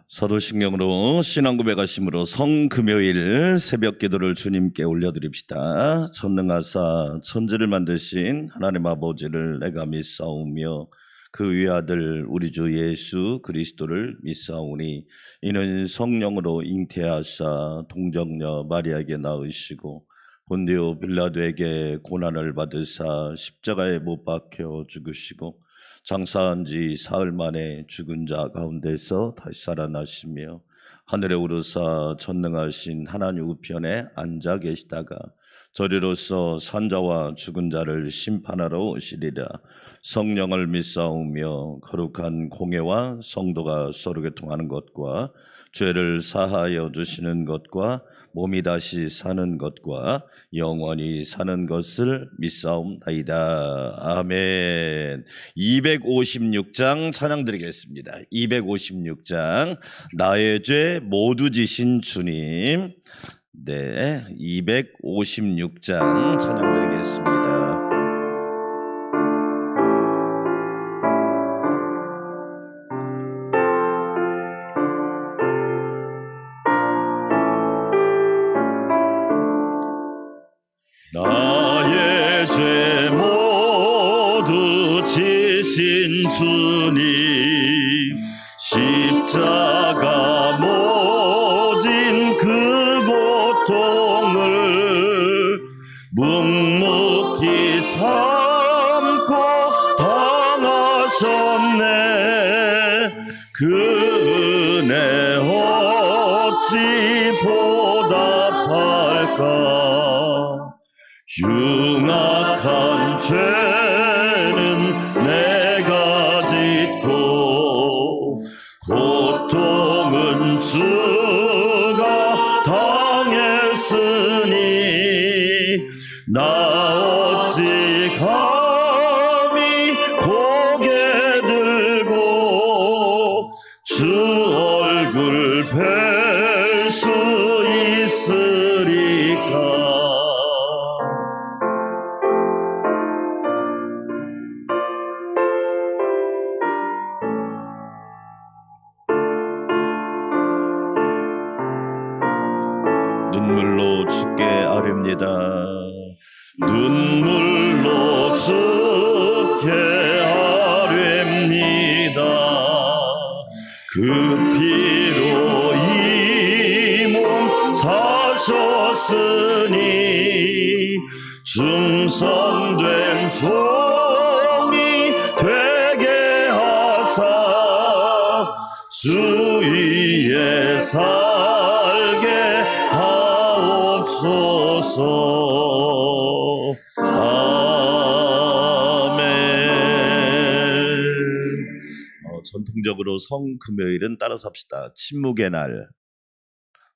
사도신경으로 신앙 고백하심으로 성금요일 새벽 기도를 주님께 올려드립시다. 전능하사 천지를 만드신 하나님 아버지를 내가 믿사오며 그 위아들 우리 주 예수 그리스도를 믿사오니 이는 성령으로 잉태하사 동정녀 마리아에게 낳으시고 본디오 빌라도에게 고난을 받으사 십자가에 못 박혀 죽으시고 장사한 지 사흘 만에 죽은 자 가운데서 다시 살아나시며 하늘에 오르사 전능하신 하나님 우편에 앉아 계시다가 저리로서 산자와 죽은 자를 심판하러 오시리라. 성령을 믿사오며 거룩한 공회와 성도가 서로 교통하는 것과 죄를 사하여 주시는 것과 몸이 다시 사는 것과 영원히 사는 것을 믿사옵나이다. 아멘. 256장 찬양 드리겠습니다. 256장 나의 죄 모두 지신 주님. 네, 256장 찬양 드리겠습니다. 나의 죄 모두 지신 주님, 십자가 모진 그 고통을 묵묵히 참고 당하셨네. 그 은혜 어찌 보답할까. 흉악한 죄는 내가 짓고 고통은 주가 당했으니 나 어찌 감히 고개 들고 주 얼굴 뵐 수 있으리까. 눈물로 주께 아뢰옵니다. 눈물로 주께 아뢰옵니다. 그 피로 이 몸 사셨으니 충성된 종이 되게 하사 주 위에 살게 하옵소서. 아멘. 전통적으로 성금요일은 따라서 합시다. 침묵의 날.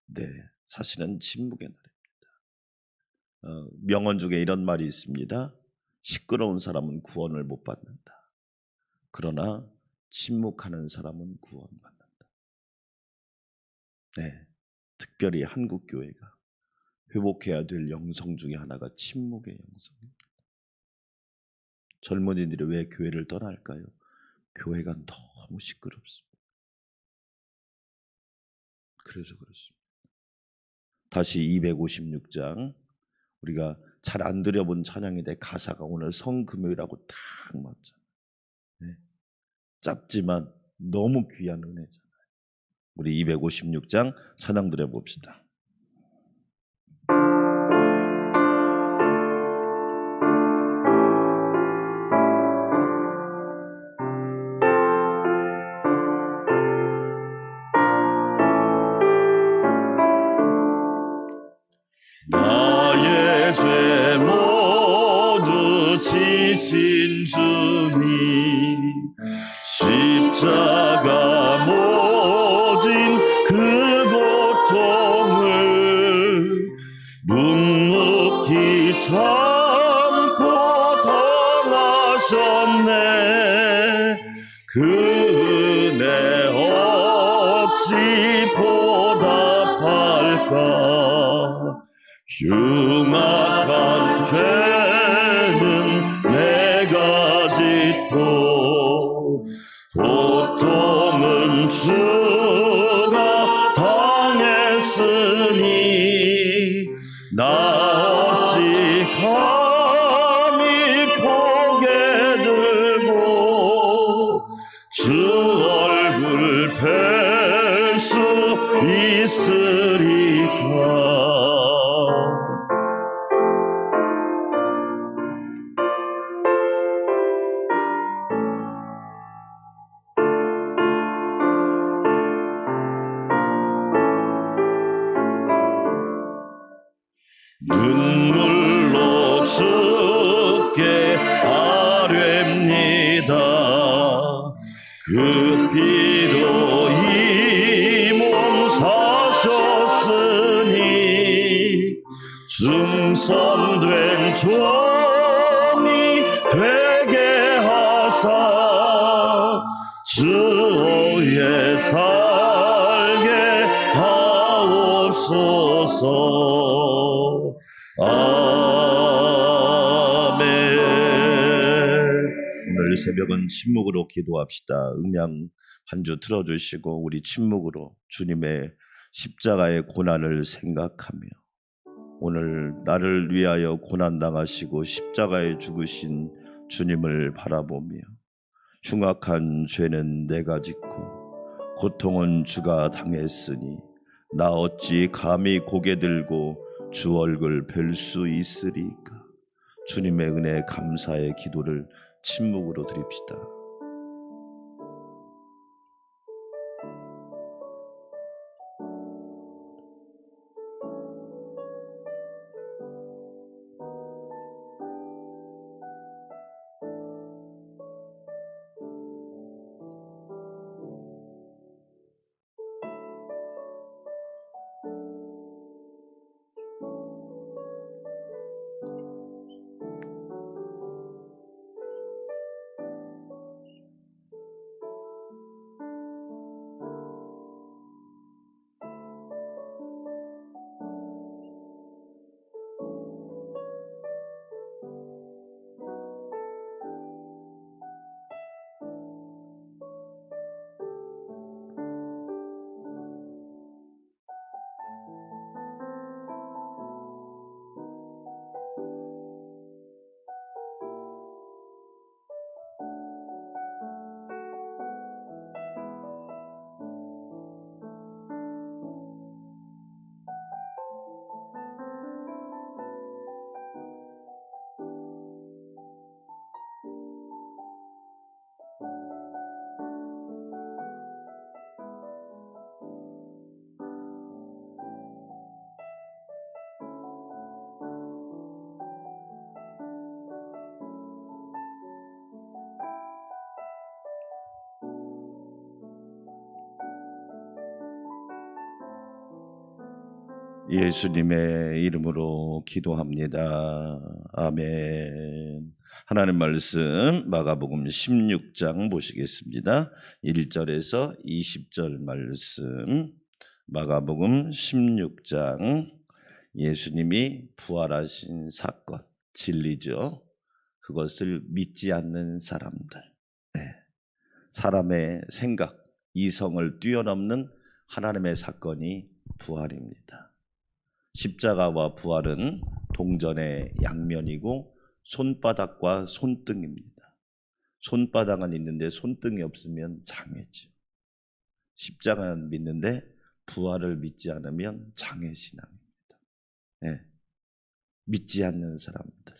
네, 사실은 침묵의 날입니다. 명언 중에 이런 말이 있습니다. 시끄러운 사람은 구원을 못 받는다. 그러나 침묵하는 사람은 구원받는다. 네, 특별히 한국 교회가 회복해야 될 영성 중에 하나가 침묵의 영성입니다. 젊은이들이 왜 교회를 떠날까요? 교회가 너무 시끄럽습니다. 그래서 그렇습니다. 다시 256장, 우리가 잘 안 들여본 찬양인데 가사가 오늘 성금요일하고 딱 맞잖아요. 네. 짧지만 너무 귀한 은혜잖아요. 우리 256장 찬양 드려봅시다. 나의 죄 모두 지신 주님, 십자가 모진 그 고통을 묵묵히 참고 당하셨네. 그 은혜 어찌 보답할까. 흉악한 죄는 내가 짓고 고통은 주 나 어찌 감히 고개 들고 주 얼굴 뵐 수 있으리까. 눈물로 주께 아뢰옵니다. 그 피로 이 몸 사셨으니 충성된 종이 되게 하사 주 위에 살게 하옵소서. 아멘. 오늘 새벽은 침묵으로 기도합시다. 음향 한 주 틀어주시고 우리 침묵으로 주님의 십자가의 고난을 생각하며 오늘 나를 위하여 고난당하시고 십자가에 죽으신 주님을 바라보며 흉악한 죄는 내가 짓고 고통은 주가 당했으니 나 어찌 감히 고개 들고 주 얼굴 뵐 수 있으리까. 주님의 은혜 감사의 기도를 침묵으로 드립시다. 예수님의 이름으로 기도합니다. 아멘. 하나님 말씀 마가복음 16장 보시겠습니다. 1절에서 20절 말씀. 마가복음 16장. 예수님이 부활하신 사건, 진리죠. 그것을 믿지 않는 사람들, 사람의 생각, 이성을 뛰어넘는 하나님의 사건이 부활입니다. 십자가와 부활은 동전의 양면이고 손바닥과 손등입니다. 손바닥은 있는데 손등이 없으면 장애죠. 십자가는 믿는데 부활을 믿지 않으면 장애신앙입니다. 믿지 않는 사람들.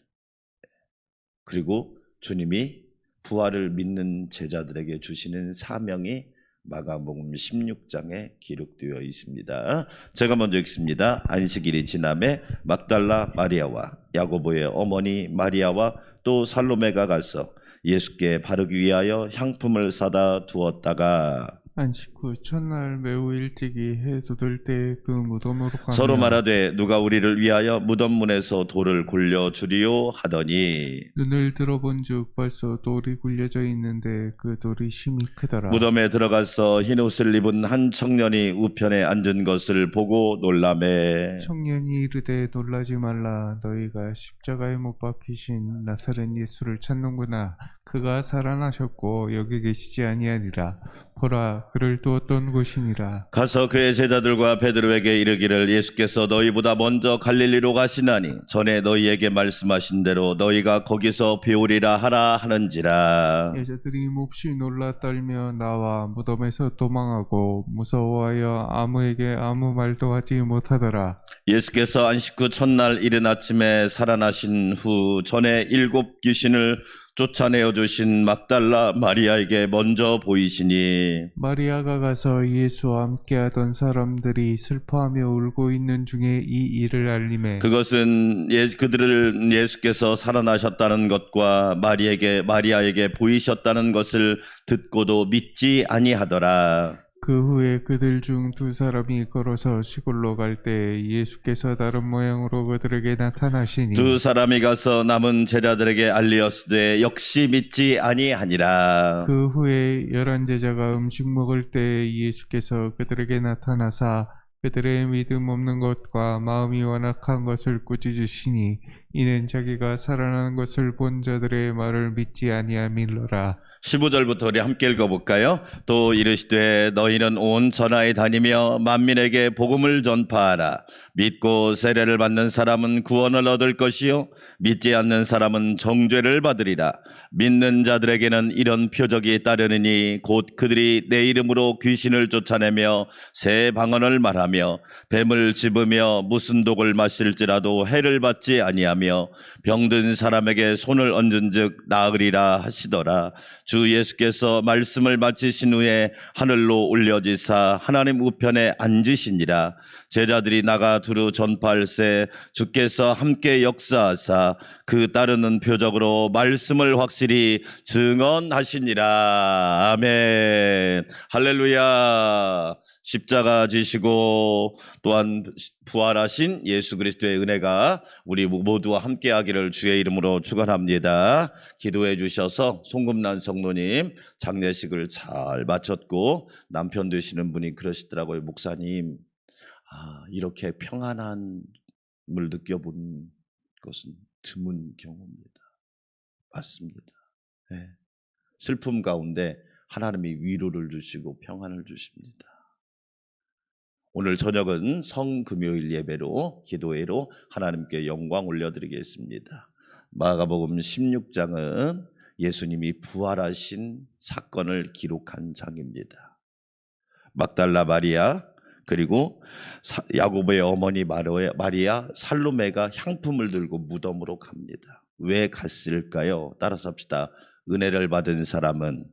그리고 주님이 부활을 믿는 제자들에게 주시는 사명이 마가복음 16장에 기록되어 있습니다. 제가 먼저 읽습니다. 안식일이 지남에 막달라 마리아와 야고보의 어머니 마리아와 또 살로메가 가서 예수께 바르기 위하여 향품을 사다 두었다가 안식 후 첫날 매우 일찍이 해 돋을 때 그 무덤으로 가며 서로 말하되 누가 우리를 위하여 무덤 문에서 돌을 굴려 주리요 하더니 눈을 들어본즉 벌써 돌이 굴려져 있는데 그 돌이 심히 크더라. 무덤에 들어가서 흰 옷을 입은 한 청년이 우편에 앉은 것을 보고 놀라매 청년이 이르되 놀라지 말라. 너희가 십자가에 못 박히신 나사렛 예수를 찾는구나. 그가 살아나셨고 여기 계시지 아니하니라. 보라, 그를 두었던 곳이니라. 가서 그의 제자들과 베드로에게 이르기를 예수께서 너희보다 먼저 갈릴리로 가시나니 전에 너희에게 말씀하신 대로 너희가 거기서 배우리라 하라 하는지라. 여자들이 몹시 놀라 떨며 나와 무덤에서 도망하고 무서워하여 아무에게 아무 말도 하지 못하더라. 예수께서 안식 후 첫날 이른 아침에 살아나신 후 전에 7 귀신을 쫓아내어 주신 막달라 마리아에게 먼저 보이시니 마리아가 가서 예수와 함께하던 사람들이 슬퍼하며 울고 있는 중에 이 일을 알림해 그것은 그들을 예수께서 살아나셨다는 것과 마리아에게 보이셨다는 것을 듣고도 믿지 아니하더라. 그 후에 그들 중 2사람이 걸어서 시골로 갈 때 예수께서 다른 모양으로 그들에게 나타나시니 2 사람이 가서 남은 제자들에게 알리었으되 역시 믿지 아니하니라. 그 후에 11 제자가 음식 먹을 때 예수께서 그들에게 나타나사 그들의 믿음 없는 것과 마음이 완악한 것을 꾸짖으시니 이는 자기가 살아난 것을 본 자들의 말을 믿지 아니함이로라. 15절부터 우리 함께 읽어볼까요? 또 이르시되 너희는 온 전하에 다니며 만민에게 복음을 전파하라. 믿고 세례를 받는 사람은 구원을 얻을 것이요 믿지 않는 사람은 정죄를 받으리라. 믿는 자들에게는 이런 표적이 따르느니 곧 그들이 내 이름으로 귀신을 쫓아내며 새 방언을 말하며 뱀을 집으며 무슨 독을 마실지라도 해를 받지 아니하며 병든 사람에게 손을 얹은즉 나으리라 하시더라. 주 예수께서 말씀을 마치신 후에 하늘로 올려지사 하나님 우편에 앉으시니라. 제자들이 나가 두루 전파할세 주께서 함께 역사하사 그 따르는 표적으로 말씀을 확실히 증언하시니라. 아멘. 할렐루야. 십자가 지시고 또한 부활하신 예수 그리스도의 은혜가 우리 모두와 함께하기를 주의 이름으로 축원합니다. 기도해 주셔서 송금란 성도님 장례식을 잘 마쳤고 남편 되시는 분이 그러시더라고요. 목사님, 이렇게 평안함을 느껴본 것은 드문 경우입니다. 맞습니다. 네. 슬픔 가운데 하나님이 위로를 주시고 평안을 주십니다. 오늘 저녁은 성금요일 예배로 기도회로 하나님께 영광 올려드리겠습니다. 마가복음 16장은 예수님이 부활하신 사건을 기록한 장입니다. 막달라 마리아 그리고 야고보의 어머니 마리아 살로메가 향품을 들고 무덤으로 갑니다. 왜 갔을까요? 따라서 합시다. 은혜를 받은 사람은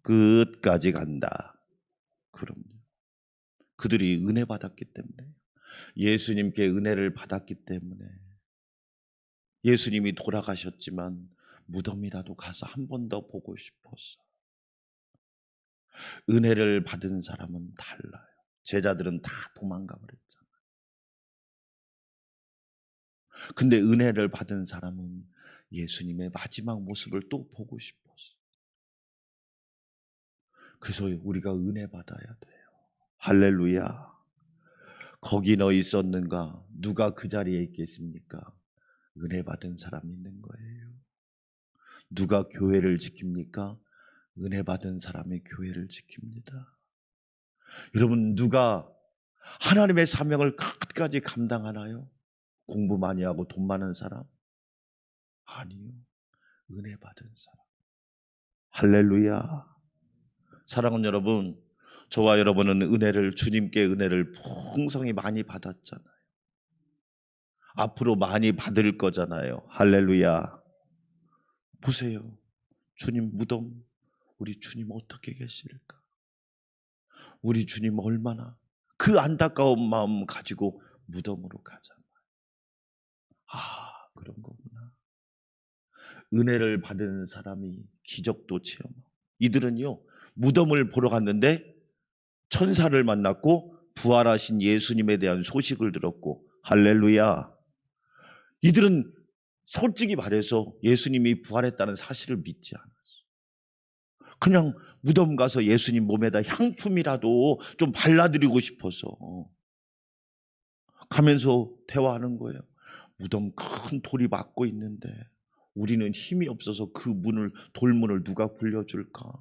끝까지 간다. 그럼요. 그들이 은혜 받았기 때문에, 예수님께 은혜를 받았기 때문에, 예수님이 돌아가셨지만 무덤이라도 가서 한 번 더 보고 싶었어. 은혜를 받은 사람은 달라요. 제자들은 다 도망가 버렸잖아요. 근데 은혜를 받은 사람은 예수님의 마지막 모습을 또 보고 싶었어. 그래서 우리가 은혜 받아야 돼요. 할렐루야. 거기 너 있었는가? 누가 그 자리에 있겠습니까? 은혜 받은 사람이 있는 거예요. 누가 교회를 지킵니까? 은혜 받은 사람이 교회를 지킵니다. 여러분, 누가 하나님의 사명을 끝까지 감당하나요? 공부 많이 하고 돈 많은 사람? 아니요. 은혜 받은 사람. 할렐루야. 사랑하는 여러분, 저와 여러분은 주님께 은혜를 풍성히 많이 받았잖아요. 앞으로 많이 받을 거잖아요. 할렐루야. 보세요. 주님 무덤, 우리 주님 어떻게 계실까? 우리 주님 얼마나 그 안타까운 마음 가지고 무덤으로 가잖아요. 그런 거구나. 은혜를 받은 사람이 기적도 체험하고, 이들은요 무덤을 보러 갔는데 천사를 만났고 부활하신 예수님에 대한 소식을 들었고, 할렐루야. 이들은 솔직히 말해서 예수님이 부활했다는 사실을 믿지 않았어. 그냥 무덤 가서 예수님 몸에다 향품이라도 좀 발라드리고 싶어서 가면서 대화하는 거예요. 무덤 큰 돌이 막고 있는데 우리는 힘이 없어서 그 돌문을 누가 굴려줄까?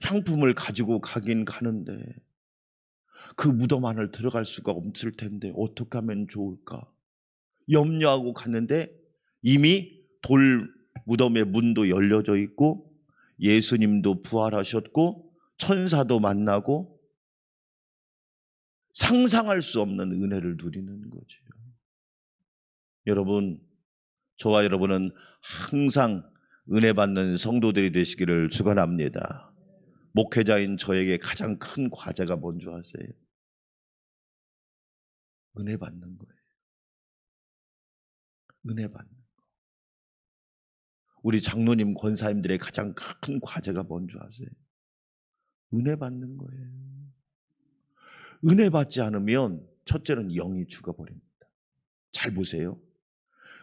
향품을 가지고 가긴 가는데 그 무덤 안을 들어갈 수가 없을 텐데 어떻게 하면 좋을까? 염려하고 갔는데 이미 돌 무덤의 문도 열려져 있고 예수님도 부활하셨고 천사도 만나고 상상할 수 없는 은혜를 누리는 거죠. 여러분, 저와 여러분은 항상 은혜 받는 성도들이 되시기를 축원합니다. 목회자인 저에게 가장 큰 과제가 뭔지 아세요? 은혜 받는 거예요. 은혜 받는 거. 우리 장로님, 권사님들의 가장 큰 과제가 뭔지 아세요? 은혜 받는 거예요. 은혜 받지 않으면 첫째는 영이 죽어버립니다. 잘 보세요.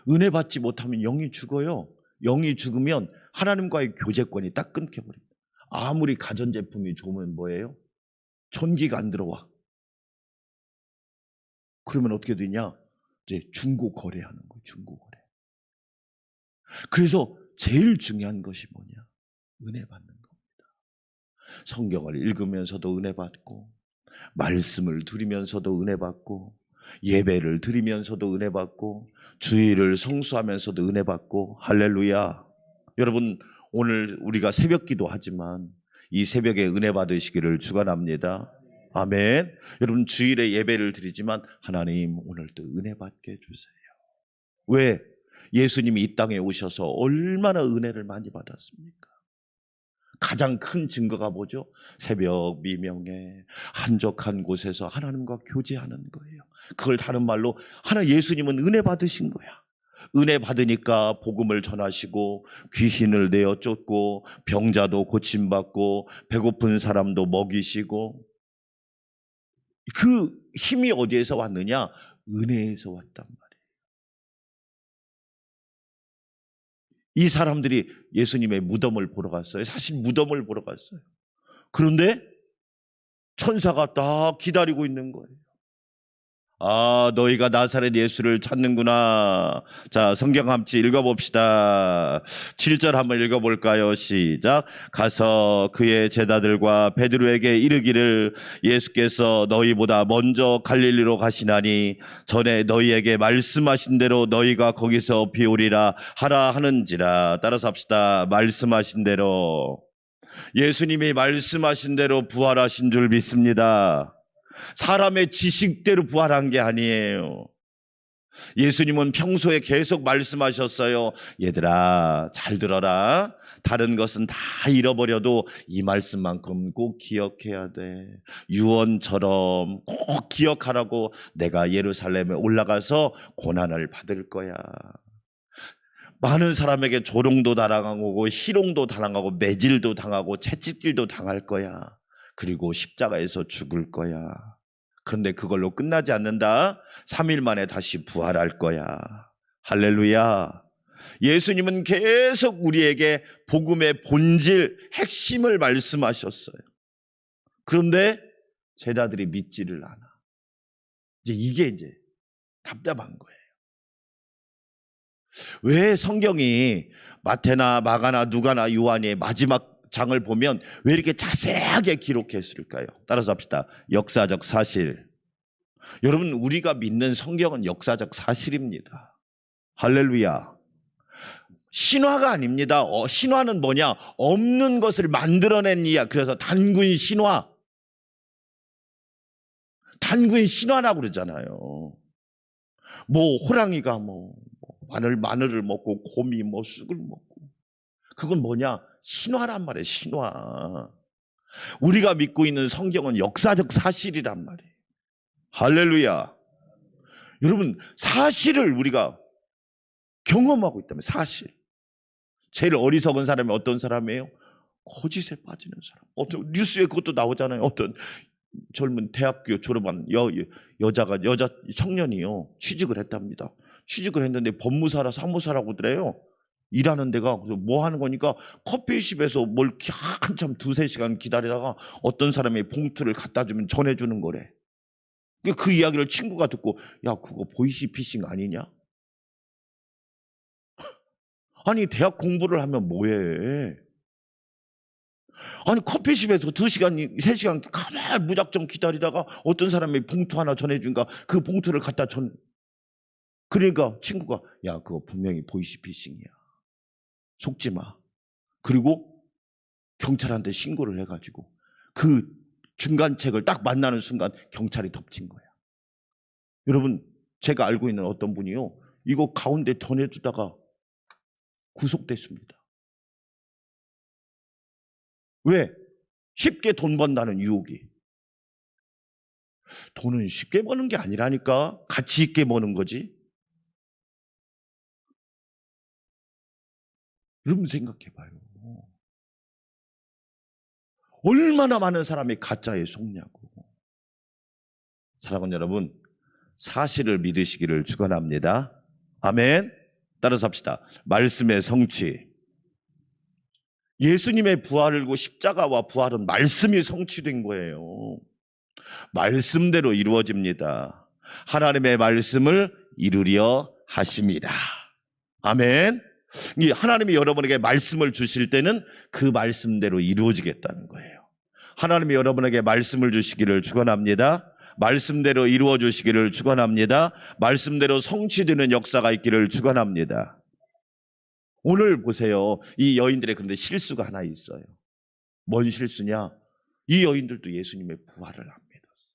은혜 받지 못하면 영이 죽어요. 영이 죽으면 하나님과의 교제권이 딱 끊겨버립니다. 아무리 가전제품이 좋으면 뭐예요? 전기가 안 들어와. 그러면 어떻게 되냐? 이제 중고 거래하는 거예요. 중고 거래. 그래서 제일 중요한 것이 뭐냐? 은혜 받는 겁니다. 성경을 읽으면서도 은혜 받고, 말씀을 들으면서도 은혜 받고, 예배를 드리면서도 은혜 받고, 주일을 성수하면서도 은혜 받고. 할렐루야. 여러분, 오늘 우리가 새벽 기도하지만 이 새벽에 은혜 받으시기를 축원합니다. 아멘. 여러분, 주일에 예배를 드리지만 하나님 오늘도 은혜 받게 해주세요. 왜? 예수님이 이 땅에 오셔서 얼마나 은혜를 많이 받았습니까? 가장 큰 증거가 뭐죠? 새벽 미명에 한적한 곳에서 하나님과 교제하는 거예요. 그걸 다른 말로 예수님은 은혜 받으신 거야. 은혜 받으니까 복음을 전하시고 귀신을 내어 쫓고 병자도 고침받고 배고픈 사람도 먹이시고. 그 힘이 어디에서 왔느냐? 은혜에서 왔단 말이에요. 이 사람들이 예수님의 무덤을 보러 갔어요. 사실 무덤을 보러 갔어요. 그런데 천사가 딱 기다리고 있는 거예요. 아, 너희가 나사렛 예수를 찾는구나. 자, 성경 함께 읽어봅시다. 7절 한번 읽어볼까요? 시작. 가서 그의 제자들과 베드로에게 이르기를 예수께서 너희보다 먼저 갈릴리로 가시나니 전에 너희에게 말씀하신 대로 너희가 거기서 비오리라 하라 하는지라. 따라서 합시다. 말씀하신 대로. 예수님이 말씀하신 대로 부활하신 줄 믿습니다. 사람의 지식대로 부활한 게 아니에요. 예수님은 평소에 계속 말씀하셨어요. 얘들아, 잘 들어라. 다른 것은 다 잃어버려도 이 말씀만큼 꼭 기억해야 돼. 유언처럼 꼭 기억하라고. 내가 예루살렘에 올라가서 고난을 받을 거야. 많은 사람에게 조롱도 당하고 희롱도 당하고 매질도 당하고 채찍질도 당할 거야. 그리고 십자가에서 죽을 거야. 그런데 그걸로 끝나지 않는다. 3일 만에 다시 부활할 거야. 할렐루야. 예수님은 계속 우리에게 복음의 본질, 핵심을 말씀하셨어요. 그런데 제자들이 믿지를 않아. 이게 답답한 거예요. 왜 성경이 마태나 마가나 누가나 요한의 마지막 장을 보면 왜 이렇게 자세하게 기록했을까요? 따라서 합시다. 역사적 사실. 여러분, 우리가 믿는 성경은 역사적 사실입니다. 할렐루야. 신화가 아닙니다. 신화는 뭐냐? 없는 것을 만들어낸 이야. 그래서 단군 신화. 단군 신화라고 그러잖아요. 호랑이가 마늘을 먹고 곰이 쑥을 먹고. 그건 뭐냐? 신화란 말이에요. 신화. 우리가 믿고 있는 성경은 역사적 사실이란 말이에요. 할렐루야. 여러분, 사실을 우리가 경험하고 있다면 사실. 제일 어리석은 사람이 어떤 사람이에요? 거짓에 빠지는 사람. 어떤 뉴스에 그것도 나오잖아요. 어떤 젊은 대학교 졸업한 여자 청년이요, 취직을 했답니다. 취직을 했는데 법무사라 사무사라고 그래요. 일하는 데가 뭐 하는 거니까 커피숍에서 뭘 한참 2-3시간 기다리다가 어떤 사람이 봉투를 갖다 주면 전해주는 거래. 그 이야기를 친구가 듣고, 야, 그거 보이시피싱 아니냐? 아니, 대학 공부를 하면 뭐해? 아니 커피숍에서 2시간, 3시간 가만히 무작정 기다리다가 어떤 사람이 봉투 하나 전해준가 그 봉투를 갖다 그러니까 친구가 야 그거 분명히 보이스피싱이야. 속지 마. 그리고 경찰한테 신고를 해가지고 그 중간책을 딱 만나는 순간 경찰이 덮친 거야. 여러분 제가 알고 있는 어떤 분이요. 이거 가운데 전해주다가 구속됐습니다. 왜? 쉽게 돈 번다는 유혹이. 돈은 쉽게 버는 게 아니라니까. 가치 있게 버는 거지. 여러분 생각해봐요. 얼마나 많은 사람이 가짜에 속냐고. 사랑하는 여러분, 사실을 믿으시기를 축원합니다. 아멘. 따라서 합시다. 말씀의 성취. 예수님의 부활과 십자가와 부활은 말씀이 성취된 거예요. 말씀대로 이루어집니다. 하나님의 말씀을 이루려 하십니다. 아멘. 하나님이 여러분에게 말씀을 주실 때는 그 말씀대로 이루어지겠다는 거예요. 하나님이 여러분에게 말씀을 주시기를 축원합니다. 말씀대로 이루어 주시기를 축원합니다. 말씀대로 성취되는 역사가 있기를 축원합니다. 오늘 보세요. 이 여인들의 그런데 실수가 하나 있어요. 뭔 실수냐? 이 여인들도 예수님의 부활을 안 믿었어요.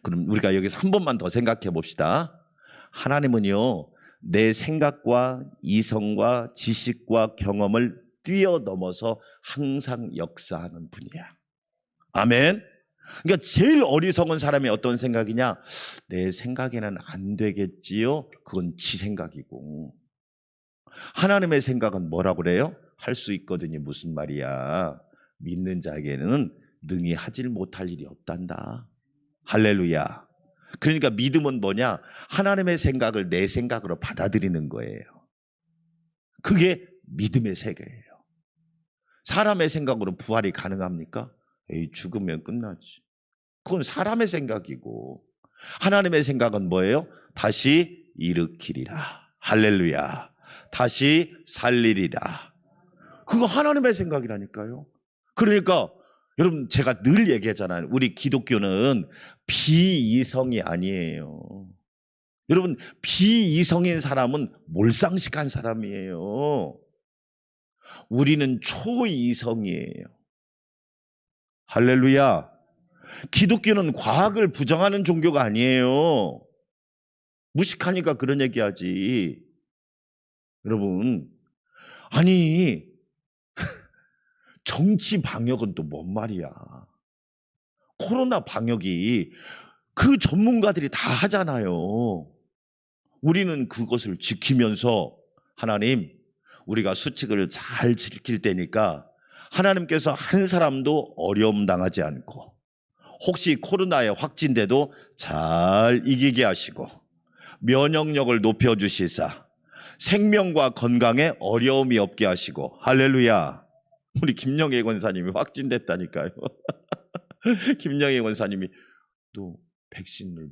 그럼 우리가 여기서 한 번만 더 생각해 봅시다. 하나님은요, 내 생각과 이성과 지식과 경험을 뛰어넘어서 항상 역사하는 분이야. 아멘. 그러니까 제일 어리석은 사람이 어떤 생각이냐? 내 생각에는 안 되겠지요. 그건 지 생각이고. 하나님의 생각은 뭐라고 그래요? 할 수 있거든요. 무슨 말이야? 믿는 자에게는 능히 하질 못할 일이 없단다. 할렐루야. 그러니까 믿음은 뭐냐? 하나님의 생각을 내 생각으로 받아들이는 거예요. 그게 믿음의 세계예요. 사람의 생각으로 부활이 가능합니까? 에이, 죽으면 끝나지. 그건 사람의 생각이고, 하나님의 생각은 뭐예요? 다시 일으키리라. 할렐루야. 다시 살리리라. 그거 하나님의 생각이라니까요. 그러니까 여러분 제가 늘 얘기하잖아요. 우리 기독교는 비이성이 아니에요. 여러분 비이성인 사람은 몰상식한 사람이에요. 우리는 초이성이에요. 할렐루야. 기독교는 과학을 부정하는 종교가 아니에요. 무식하니까 그런 얘기하지. 여러분, 아니 정치 방역은 또 뭔 말이야. 코로나 방역이 그 전문가들이 다 하잖아요. 우리는 그것을 지키면서 하나님, 우리가 수칙을 잘 지킬 테니까 하나님께서 한 사람도 어려움 당하지 않고 혹시 코로나에 확진돼도 잘 이기게 하시고 면역력을 높여주시사 생명과 건강에 어려움이 없게 하시고. 할렐루야. 우리 김영애 권사님이 확진됐다니까요. 김영애 권사님이 또 백신을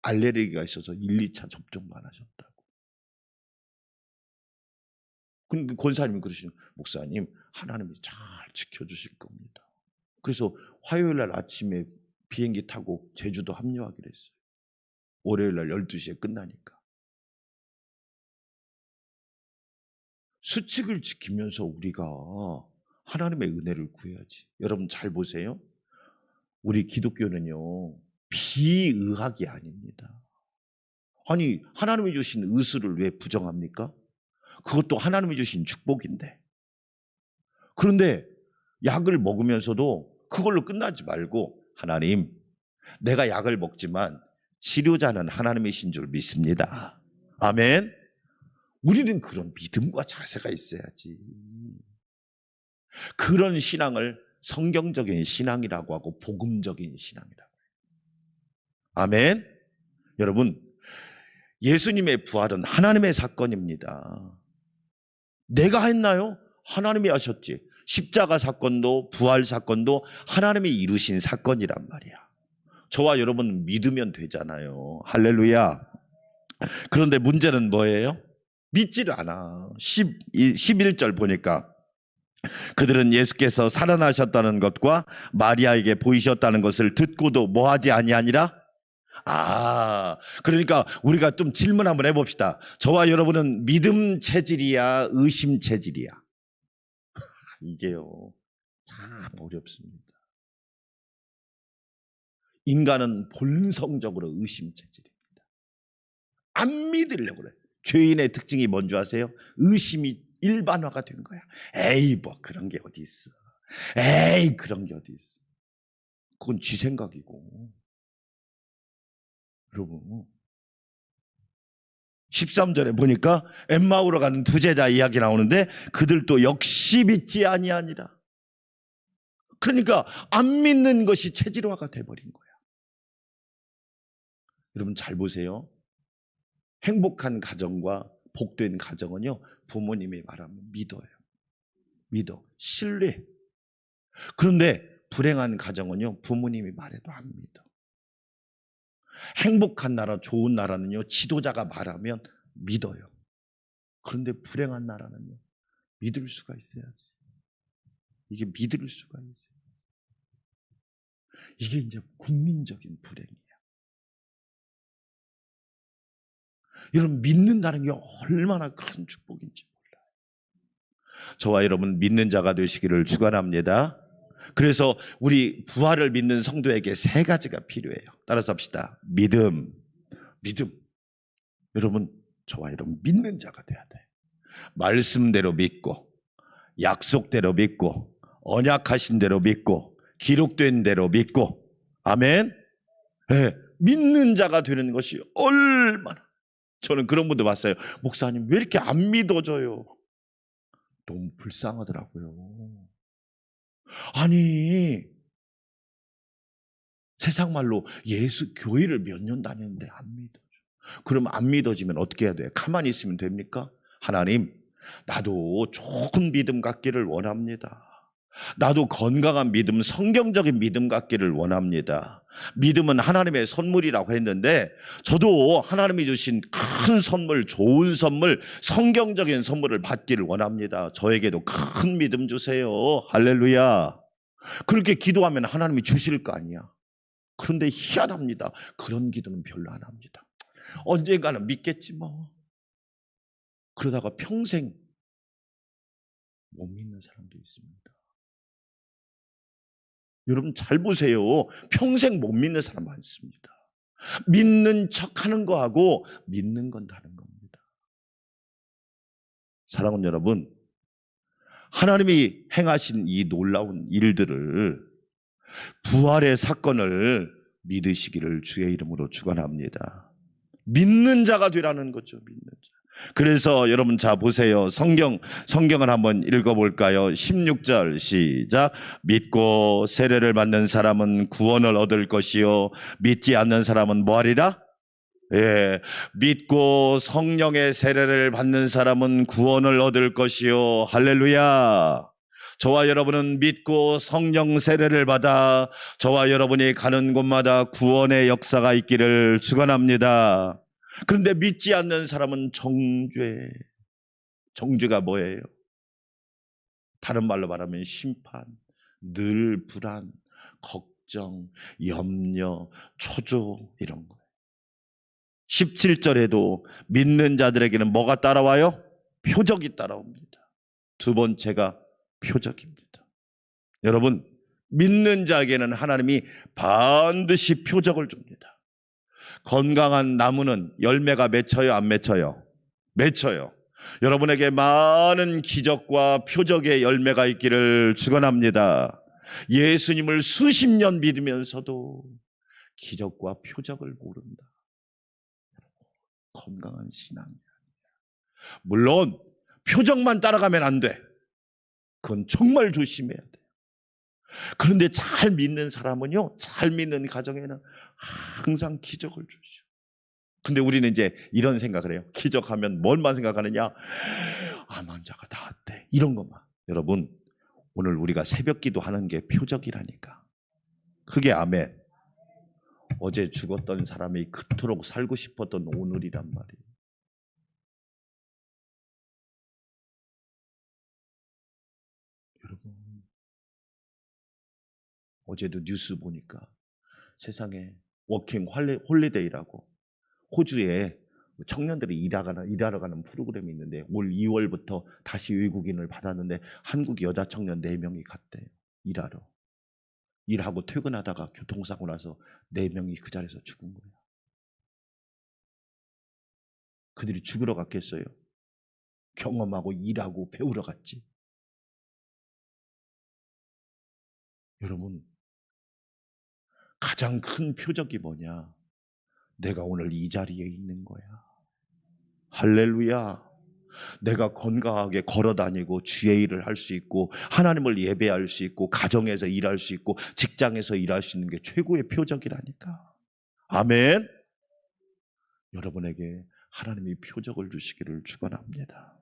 알레르기가 있어서 1, 2차 접종만 하셨다고. 근데 권사님이 그러시는, 목사님 하나님이 잘 지켜주실 겁니다. 그래서 화요일 날 아침에 비행기 타고 제주도 합류하기로 했어요. 월요일 날 12시에 끝나니까. 수칙을 지키면서 우리가 하나님의 은혜를 구해야지. 여러분 잘 보세요. 우리 기독교는요, 비의학이 아닙니다. 아니, 하나님이 주신 의술을 왜 부정합니까? 그것도 하나님이 주신 축복인데. 그런데 약을 먹으면서도 그걸로 끝나지 말고, 하나님, 내가 약을 먹지만 치료자는 하나님이신 줄 믿습니다. 아멘. 우리는 그런 믿음과 자세가 있어야지. 그런 신앙을 성경적인 신앙이라고 하고 복음적인 신앙이라고 해요. 아멘. 여러분, 예수님의 부활은 하나님의 사건입니다. 내가 했나요? 하나님이 하셨지. 십자가 사건도 부활 사건도 하나님이 이루신 사건이란 말이야. 저와 여러분 믿으면 되잖아요. 할렐루야. 그런데 문제는 뭐예요? 믿지를 않아. 11절 보니까 그들은 예수께서 살아나셨다는 것과 마리아에게 보이셨다는 것을 듣고도 뭐하지 아니하니라? 그러니까 우리가 좀 질문 한번 해봅시다. 저와 여러분은 믿음 체질이야, 의심 체질이야? 이게요, 참 어렵습니다. 인간은 본성적으로 의심 체질입니다. 안 믿으려고 그래. 죄인의 특징이 뭔지 아세요? 의심이 일반화가 된 거야. 에이, 뭐 그런 게 어디 있어. 에이, 그런 게 어디 있어. 그건 지 생각이고. 여러분, 13절에 보니까 엠마오로 가는 두 제자 이야기 나오는데 그들도 역시 믿지 아니하니라. 그러니까 안 믿는 것이 체질화가 돼버린 거야. 여러분 잘 보세요. 행복한 가정과 복된 가정은요, 부모님이 말하면 믿어요. 믿어. 신뢰. 그런데 불행한 가정은요, 부모님이 말해도 안 믿어. 행복한 나라, 좋은 나라는요, 지도자가 말하면 믿어요. 그런데 불행한 나라는요, 믿을 수가 있어야지. 이게 믿을 수가 있어요. 이게 이제 국민적인 불행이에요. 여러분, 믿는다는 게 얼마나 큰 축복인지 몰라요. 저와 여러분 믿는 자가 되시기를 축원합니다. 그래서 우리 부활을 믿는 성도에게 세 가지가 필요해요. 따라서 합시다. 믿음. 여러분, 저와 여러분 믿는 자가 돼야 돼. 말씀대로 믿고, 약속대로 믿고, 언약하신 대로 믿고, 기록된 대로 믿고, 아멘. 네, 믿는 자가 되는 것이 얼마나, 저는 그런 분들 봤어요. 목사님 왜 이렇게 안 믿어져요? 너무 불쌍하더라고요. 아니, 세상 말로 예수 교회를 몇 년 다녔는데 안 믿어져. 그럼 안 믿어지면 어떻게 해야 돼요? 가만히 있으면 됩니까? 하나님, 나도 좋은 믿음 갖기를 원합니다. 나도 건강한 믿음, 성경적인 믿음 갖기를 원합니다. 믿음은 하나님의 선물이라고 했는데 저도 하나님이 주신 큰 선물, 좋은 선물, 성경적인 선물을 받기를 원합니다. 저에게도 큰 믿음 주세요. 할렐루야. 그렇게 기도하면 하나님이 주실 거 아니야. 그런데 희한합니다. 그런 기도는 별로 안 합니다. 언젠가는 믿겠지 뭐. 그러다가 평생 못 믿는 사람도 있습니다. 여러분 잘 보세요. 평생 못 믿는 사람 많습니다. 믿는 척하는 거하고 믿는 건 다른 겁니다. 사랑하는 여러분, 하나님이 행하신 이 놀라운 일들을, 부활의 사건을 믿으시기를 주의 이름으로 축원합니다. 믿는 자가 되라는 거죠. 믿는 자. 그래서 여러분 자 보세요. 성경을 한번 읽어볼까요? 16절 시작. 믿고 세례를 받는 사람은 구원을 얻을 것이요 믿지 않는 사람은 뭐하리라? 예, 믿고 성령의 세례를 받는 사람은 구원을 얻을 것이요. 할렐루야. 저와 여러분은 믿고 성령 세례를 받아 저와 여러분이 가는 곳마다 구원의 역사가 있기를 축원합니다. 그런데 믿지 않는 사람은 정죄. 정죄가 뭐예요? 다른 말로 말하면 심판, 늘 불안, 걱정, 염려, 초조 이런 거예요. 17절에도 믿는 자들에게는 뭐가 따라와요? 표적이 따라옵니다. 두 번째가 표적입니다. 여러분, 믿는 자에게는 하나님이 반드시 표적을 줍니다. 건강한 나무는 열매가 맺혀요, 안 맺혀요? 맺혀요. 여러분에게 많은 기적과 표적의 열매가 있기를 축원합니다. 예수님을 수십 년 믿으면서도 기적과 표적을 모른다. 건강한 신앙이야. 물론 표적만 따라가면 안 돼. 그건 정말 조심해야 돼. 그런데 잘 믿는 사람은요, 잘 믿는 가정에는 항상 기적을 주시오. 근데 우리는 이제 이런 생각을 해요. 기적하면 뭘만 생각하느냐? 암환자가 나았대. 이런 것만. 여러분, 오늘 우리가 새벽 기도하는 게 표적이라니까. 그게 아멘. 어제 죽었던 사람이 그토록 살고 싶었던 오늘이란 말이에요. 어제도 뉴스 보니까 세상에 워킹 홀리데이라고 호주에 청년들이 일하러 가는 프로그램이 있는데 올 2월부터 다시 외국인을 받았는데 한국 여자 청년 4명이 갔대요. 일하러. 일하고 퇴근하다가 교통사고 나서 4명이 그 자리에서 죽은 거예요. 그들이 죽으러 갔겠어요? 경험하고 일하고 배우러 갔지. 여러분, 가장 큰 표적이 뭐냐? 내가 오늘 이 자리에 있는 거야. 할렐루야. 내가 건강하게 걸어다니고 주의 일을 할 수 있고 하나님을 예배할 수 있고 가정에서 일할 수 있고 직장에서 일할 수 있는 게 최고의 표적이라니까. 아멘. 여러분에게 하나님이 표적을 주시기를 축원합니다.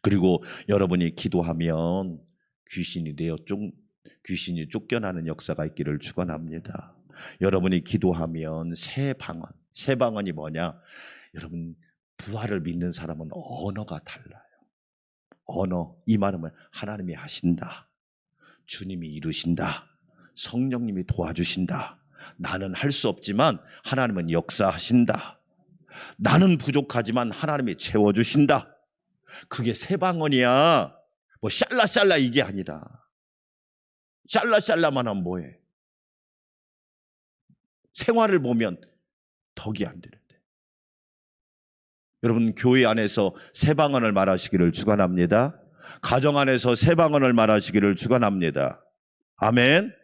그리고 여러분이 기도하면 귀신이 쫓겨나는 역사가 있기를 축원합니다. 여러분이 기도하면 새 방언이 뭐냐? 여러분, 부활을 믿는 사람은 언어가 달라요. 언어, 이 말은 하나님이 하신다, 주님이 이루신다, 성령님이 도와주신다. 나는 할 수 없지만 하나님은 역사하신다. 나는 부족하지만 하나님이 채워주신다. 그게 새 방언이야. 뭐 샬라샬라 이게 아니라. 샬라샬라만 하면 뭐해? 생활을 보면 덕이 안 되는데. 여러분, 교회 안에서 새 방언을 말하시기를 축원합니다. 가정 안에서 새 방언을 말하시기를 축원합니다. 아멘.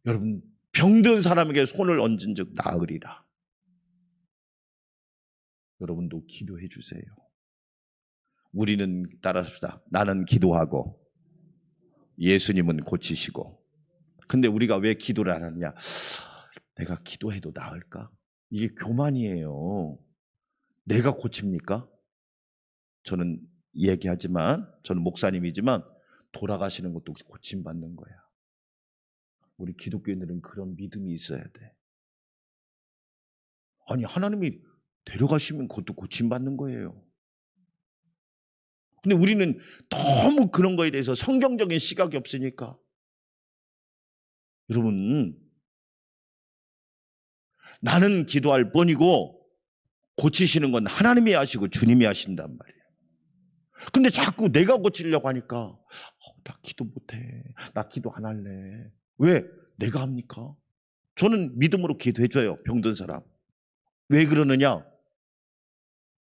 여러분, 병든 사람에게 손을 얹은 즉 나으리라. 여러분도 기도해 주세요. 우리는 따라합시다. 나는 기도하고 예수님은 고치시고. 근데 우리가 왜 기도를 안 하느냐? 내가 기도해도 나을까? 이게 교만이에요. 내가 고칩니까? 저는 얘기하지만, 저는 목사님이지만 돌아가시는 것도 고침받는 거야. 우리 기독교인들은 그런 믿음이 있어야 돼. 아니, 하나님이 데려가시면 그것도 고침받는 거예요. 근데 우리는 너무 그런 거에 대해서 성경적인 시각이 없으니까. 여러분, 나는 기도할 뿐이고 고치시는 건 하나님이 하시고 주님이 하신단 말이에요. 근데 자꾸 내가 고치려고 하니까 나 기도 못해. 나 기도 안 할래. 왜? 내가 합니까? 저는 믿음으로 기도해줘요. 병든 사람. 왜 그러느냐?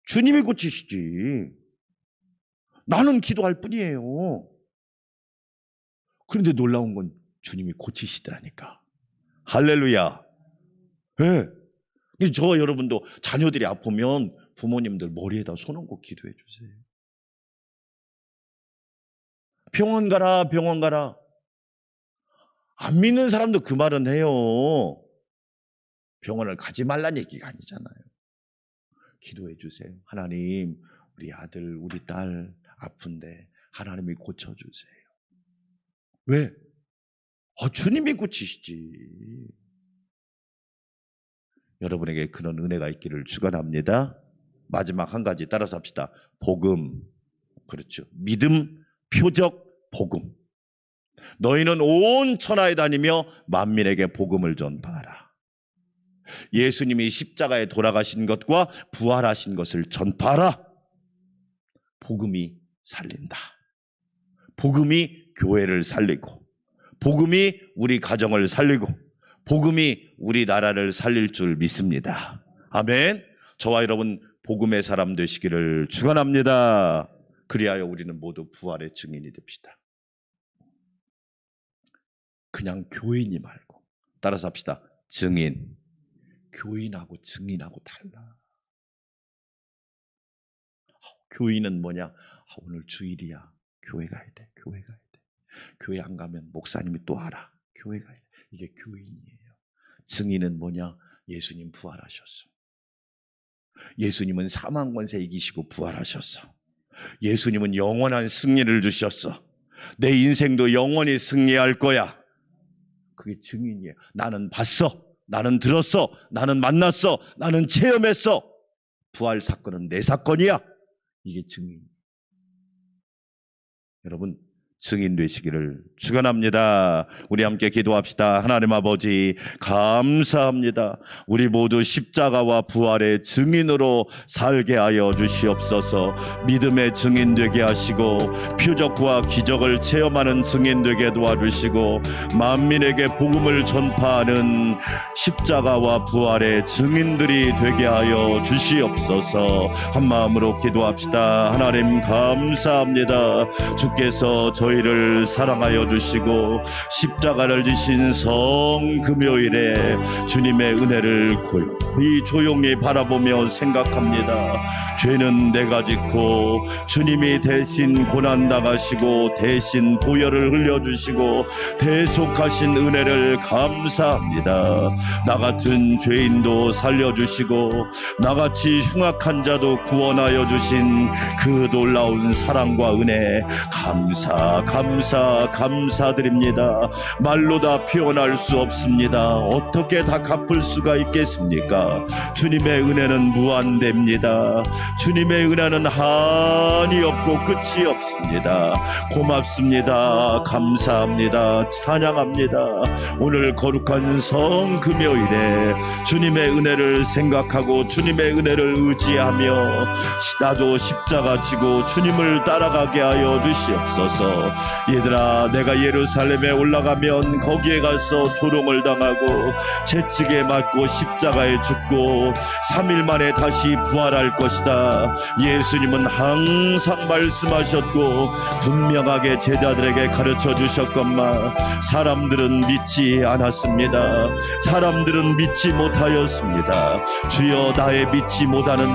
주님이 고치시지. 나는 기도할 뿐이에요. 그런데 놀라운 건 주님이 고치시더라니까. 할렐루야. 네. 저 여러분도 자녀들이 아프면 부모님들 머리에다 손 얹고 기도해 주세요. 병원 가라, 병원 가라. 안 믿는 사람도 그 말은 해요. 병원을 가지 말란 얘기가 아니잖아요. 기도해 주세요. 하나님, 우리 아들, 우리 딸 아픈데 하나님이 고쳐주세요. 왜? 주님이 고치시지. 여러분에게 그런 은혜가 있기를 축원합니다. 마지막 한 가지 따라서 합시다. 복음. 그렇죠. 믿음, 표적, 복음. 너희는 온 천하에 다니며 만민에게 복음을 전파하라. 예수님이 십자가에 돌아가신 것과 부활하신 것을 전파하라. 복음이 살린다. 복음이 교회를 살리고, 복음이 우리 가정을 살리고, 복음이 우리나라를 살릴 줄 믿습니다. 아멘. 저와 여러분 복음의 사람 되시기를 축원합니다. 그리하여 우리는 모두 부활의 증인이 됩시다. 그냥 교인이 말고, 따라서 합시다. 증인. 교인하고 증인하고 달라. 교인은 뭐냐? 오늘 주일이야. 교회 가야 돼. 교회 가야 돼. 교회 안 가면 목사님이 또 알아. 교회 가야 돼. 이게 교인이에요. 증인은 뭐냐? 예수님 부활하셨어. 예수님은 사망 권세 이기시고 부활하셨어. 예수님은 영원한 승리를 주셨어. 내 인생도 영원히 승리할 거야. 그게 증인이에요. 나는 봤어. 나는 들었어. 나는 만났어. 나는 체험했어. 부활 사건은 내 사건이야. 이게 증인. 여러분, 증인 되시기를 축원합니다. 우리 함께 기도합시다. 하나님 아버지 감사합니다. 우리 모두 십자가와 부활의 증인으로 살게 하여 주시옵소서. 믿음의 증인 되게 하시고 표적과 기적을 체험하는 증인 되게 도와주시고 만민에게 복음을 전파하는 십자가와 부활의 증인들이 되게 하여 주시옵소서. 한 마음으로 기도합시다. 하나님 감사합니다. 주께서 저희를 사랑하여 주시고 십자가를 지신 성금요일에 주님의 은혜를 고요히 조용히 바라보며 생각합니다. 죄는 내가 짓고 주님이 대신 고난당하시고 대신 보혈을 흘려주시고 대속하신 은혜를 감사합니다. 나 같은 죄인도 살려주시고 나같이 흉악한 자도 구원하여 주신 그 놀라운 사랑과 은혜 감사드립니다. 말로 다 표현할 수 없습니다. 어떻게 다 갚을 수가 있겠습니까? 주님의 은혜는 무한대입니다. 주님의 은혜는 한이 없고 끝이 없습니다. 고맙습니다. 감사합니다. 찬양합니다. 오늘 거룩한 성금요일에 주님의 은혜를 생각하고 주님의 은혜를 의지하며 나도 십자가 지고 주님을 따라가게 하여 주시옵소서. 얘들아, 내가 예루살렘에 올라가면 거기에 가서 조롱을 당하고 채찍에 맞고 십자가에 죽고 3일 만에 다시 부활할 것이다. 예수님은 항상 말씀하셨고 분명하게 제자들에게 가르쳐 주셨건만 사람들은 믿지 않았습니다. 사람들은 믿지 못하였습니다. 주여, 나의 믿지 못하는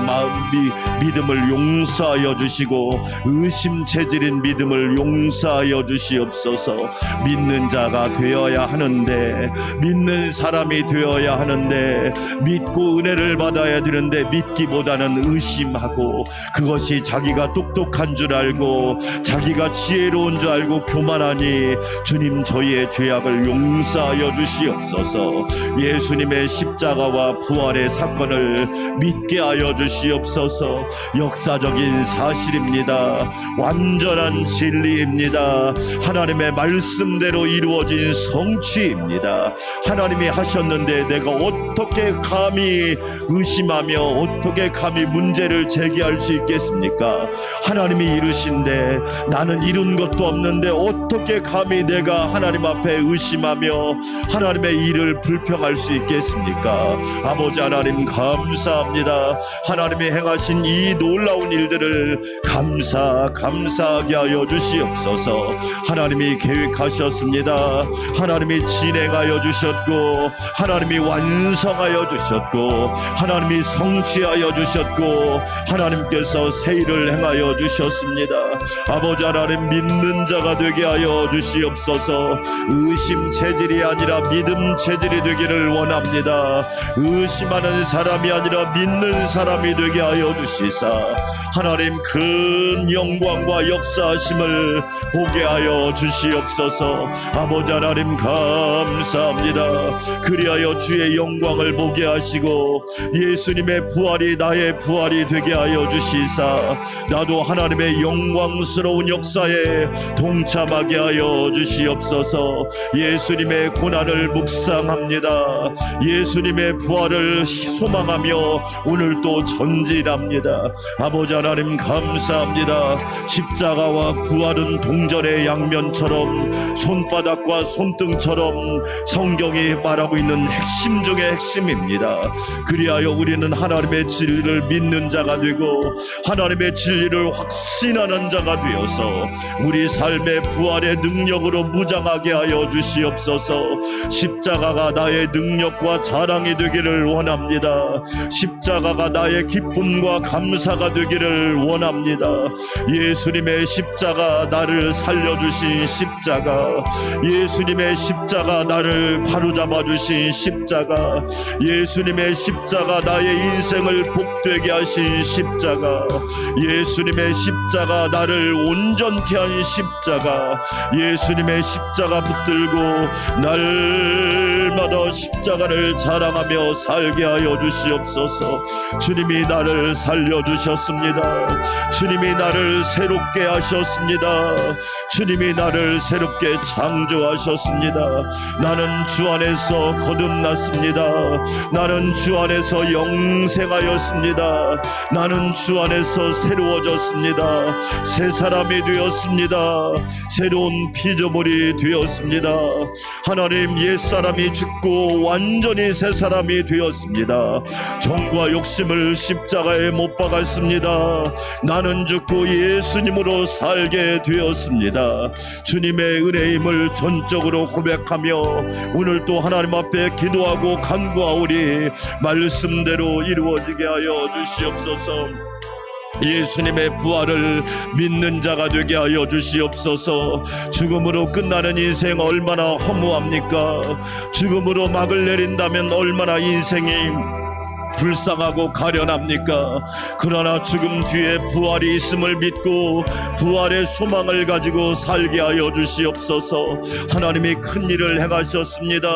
믿음을 용서하여 주시고 의심 체질인 믿음을 용서하여 주시옵소서. 믿는 자가 되어야 하는데, 믿는 사람이 되어야 하는데, 믿고 은혜를 받아야 되는데 믿기보다는 의심하고 그것이 자기가 똑똑한 줄 알고 자기가 지혜로운 줄 알고 교만하니 주님, 저희의 죄악을 용서하여 주시옵소서. 예수님의 십자가와 부활의 사건을 믿게 하여 주시옵소서. 역사적인 사실입니다. 완전한 진리입니다. 하나님의 말씀대로 이루어진 성취입니다. 하나님이 하셨는데 내가 어떻게 감히 의심하며 어떻게 감히 문제를 제기할 수 있겠습니까? 하나님이 이루신데 나는 이룬 것도 없는데 어떻게 감히 내가 하나님 앞에 의심하며 하나님의 일을 불평할 수 있겠습니까? 아버지 하나님 감사합니다. 하나님이 행하신 이 놀라운 일들을 감사하게 하여 주시옵소서. 하나님이 계획하셨습니다. 하나님이 진행하여 주셨고 하나님이 완성하여 주셨고 하나님이 성취하여 주셨고 하나님께서 새 일을 행하여 주셨습니다. 아버지 하나님, 믿는 자가 되게 하여 주시옵소서. 의심 체질이 아니라 믿음 체질이 되기를 원합니다. 의심하는 사람이 아니라 믿는 사람이 되게 하여 주시사 하나님 큰 영광과 역사하심을 보게 하여 주시옵소서. 아버지 하나님 감사합니다. 그리하여 주의 영광을 보게 하시고 예수님의 부활이 나의 부활이 되게 하여 주시사 나도 하나님의 영광스러운 역사에 동참하게 하여 주시옵소서. 예수님의 고난을 묵상합니다. 예수님의 부활을 소망하며 오늘 또 전진합니다. 아버지 하나님 감사합니다. 십자가와 부활은 동전의 양면처럼 손바닥과 손등처럼 성경이 말하고 있는 핵심 중의 핵심입니다. 그리하여 우리는 하나님의 진리를 믿는 자가 되고 하나님의 진리를 확신하는 자가 되어서 우리 삶의 부활의 능력으로 무장하게 하여 주시옵소서. 십자가가 나의 능력과 자랑이 되기를 원합니다. 십자가가 나의 기쁨과 감사가 되기를 원합니다. 예수님의 십자가, 나를 살려주신 십자가, 예수님의 십자가, 나를 바로잡아 주신 십자가, 예수님의 십자가, 나의 인생을 복되게 하신 십자가, 예수님의 십자가, 나를 온전케 한 십자가, 예수님의 십자가 붙들고 날마다 십자가를 자랑하며 살게 하여 주시옵소서. 주님이 나를 살려주셨습니다. 주님이 나를 새롭게 하셨습니다. 주님이 나를 새롭게 창조하셨습니다. 나는 주 안에서 거듭났습니다. 나는 주 안에서 영생하였습니다. 나는 주 안에서 새로워졌습니다. 새 사람이 되었습니다. 새로운 피조물이 되었습니다. 하나님, 옛사람이 죽고 완전히 새 사람이 되었습니다. 정과 욕심을 십자가에 못 박았습니다. 나는 죽고 예수님으로 살게 되었습니다. 주님의 은혜임을 전적으로 고백하며 오늘 또 하나님 앞에 기도하고 간구하오니 말씀대로 이루어지게 하여 주시옵소서. 예수님의 부활을 믿는 자가 되게 하여 주시옵소서. 죽음으로 끝나는 인생 얼마나 허무합니까? 죽음으로 막을 내린다면 얼마나 인생이 불쌍하고 가련합니까? 그러나 죽음 뒤에 부활이 있음을 믿고 부활의 소망을 가지고 살게 하여 주시옵소서. 하나님이 큰 일을 행하셨습니다.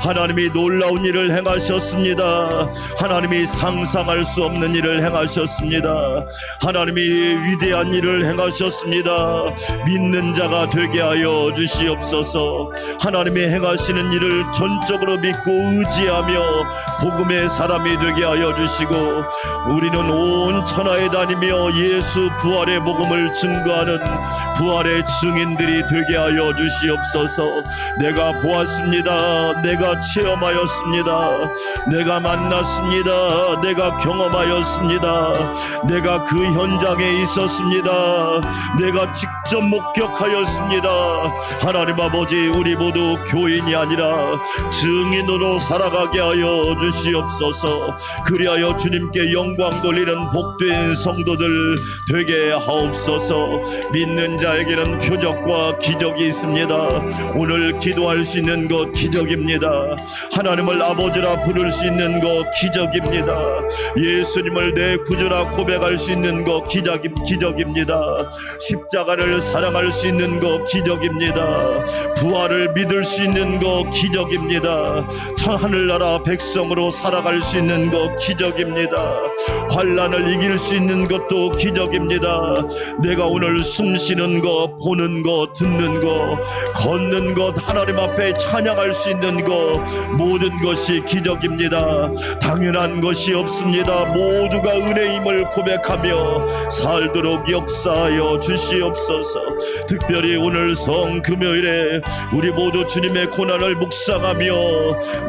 하나님이 놀라운 일을 행하셨습니다. 하나님이 상상할 수 없는 일을 행하셨습니다. 하나님이 위대한 일을 행하셨습니다. 믿는 자가 되게 하여 주시옵소서. 하나님이 행하시는 일을 전적으로 믿고 의지하며 복음의 사람이 되게 하여 주시고 우리는 온 천하에 다니며 예수 부활의 복음을 증거하는 부활의 증인들이 되게 하여 주시옵소서. 내가 보았습니다. 내가 체험하였습니다. 내가 만났습니다. 내가 경험하였습니다. 내가 그 현장에 있었습니다. 내가 직접 목격하였습니다. 하나님 아버지, 우리 모두 교인이 아니라 증인으로 살아가게 하여 주시옵소서. 그리하여 주님께 영광 돌리는 복된 성도들 되게 하옵소서. 믿는 자에게는 표적과 기적이 있습니다. 오늘 기도할 수 있는 것 기적입니다. 하나님을 아버지라 부를 수 있는 것 기적입니다. 예수님을 내 구주라 고백할 수 있는 것 기적입니다. 십자가를 사랑할 수 있는 것 기적입니다. 부활을 믿을 수 있는 것 기적입니다. 하늘나라 백성으로 살아갈 수 있는 것 기적입니다. 환난을 이길 수 있는 것도 기적입니다. 내가 오늘 숨 쉬는 것, 보는 것, 듣는 것, 걷는 것, 하나님 앞에 찬양할 수 있는 것, 모든 것이 기적입니다. 당연한 것이 없습니다. 모두가 은혜임을 고백하며 살도록 역사하여 주시옵소서. 특별히 오늘 성금요일에 우리 모두 주님의 고난을 묵상하며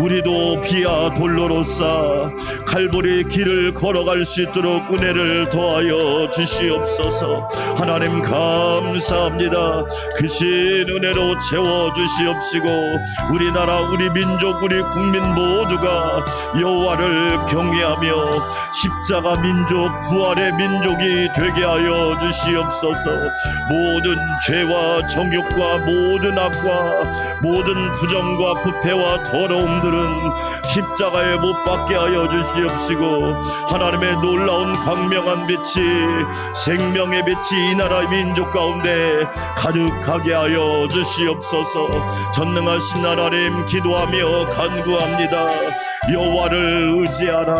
우리도 비아 돌로로서 갈보리 길을 걸어갈 수 있도록 은혜를 더하여 주시옵소서. 하나님 감사합니다. 크신 은혜로 채워주시옵시고 우리나라, 우리 민족, 우리 국민 모두가 여호와를 경외하며 십자가 민족, 부활의 민족이 되게 하여 주시옵소서. 모든 죄와 정욕과 모든 악과 모든 부정과 부패와 더러움들은 십자가에 못 박게 하여 주시옵시고 하나님의 놀라운 광명한 빛이, 생명의 빛이 이 나라 민족 가운데 가득하게 하여 주시옵소서. 전능하신 하나님, 기도하며 간구합니다. 여호와를 의지하라.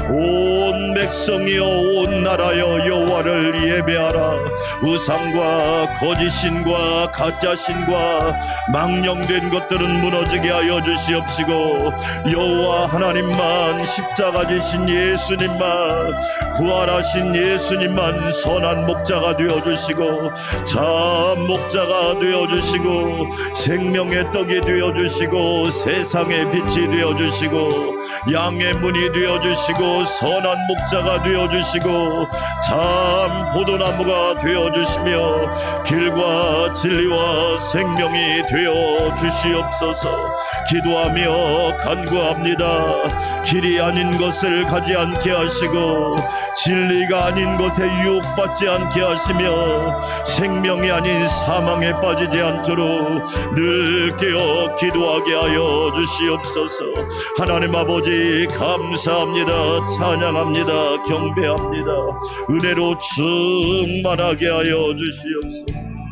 온 백성이여, 온 나라여, 여호와를 예배하라. 우상과 거짓신과 가짜신과 망령된 것들은 무너지게 하여 주시옵시고 여호와 하나님만, 십자가 지신 예수님만, 부활하신 예수님만 선한 목자가 되어주시고 참 목자가 되어주시고 생명의 떡이 되어주시고 세상의 빛이 되어주시고 양의 문이 되어주시고 선한 목자가 되어주시고 참 포도나무가 되어주시며 길과 진리와 생명이 되어주시옵소서. 기도하며 간구합니다. 길이 아닌 것을 가지 않게 하시고 진리가 아닌 것에 유혹받지 않게 하시며 생명이 아닌 사망에 빠지지 않도록 늘 깨어 기도하게 하여 주시옵소서. 하나님 아버지, 아버지 감사합니다. 찬양합니다. 경배합니다. 은혜로 충만하게 하여 주시옵소서.